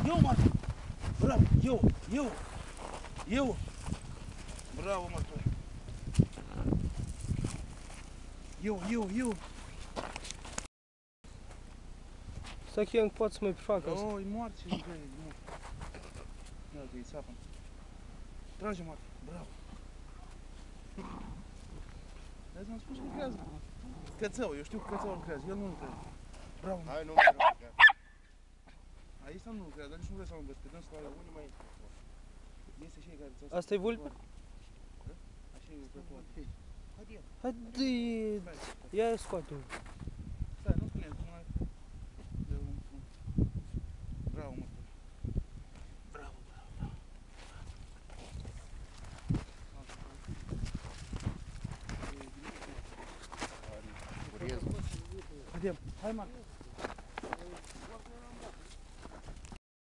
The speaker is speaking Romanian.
Eu, Marco! Bravo, eu! Bravo, Marco! Eu! Stai că eu încă pot să mai prefac asta. Oh, e moarte și e mort. Ia uite, e țapă. Trage, Marco, bravo! Azi m-am spus că lucrează. Cățău, eu știu că cățău lucrează, el nu lucrează. Bravo, Marco! Hai, nu mai lucrează. Aici nu lucrează, dar nici nu vreau să mă găsesc, pe dânsul ăla, unde mai este? Este și ei care ți-au Asta e vulpe? Așa e lucrătoare. Haide, ia scoate-o. Stai, nu spune, tu mai... Bravo, mă. Bravo. Curez. Haidem, hai, Marco.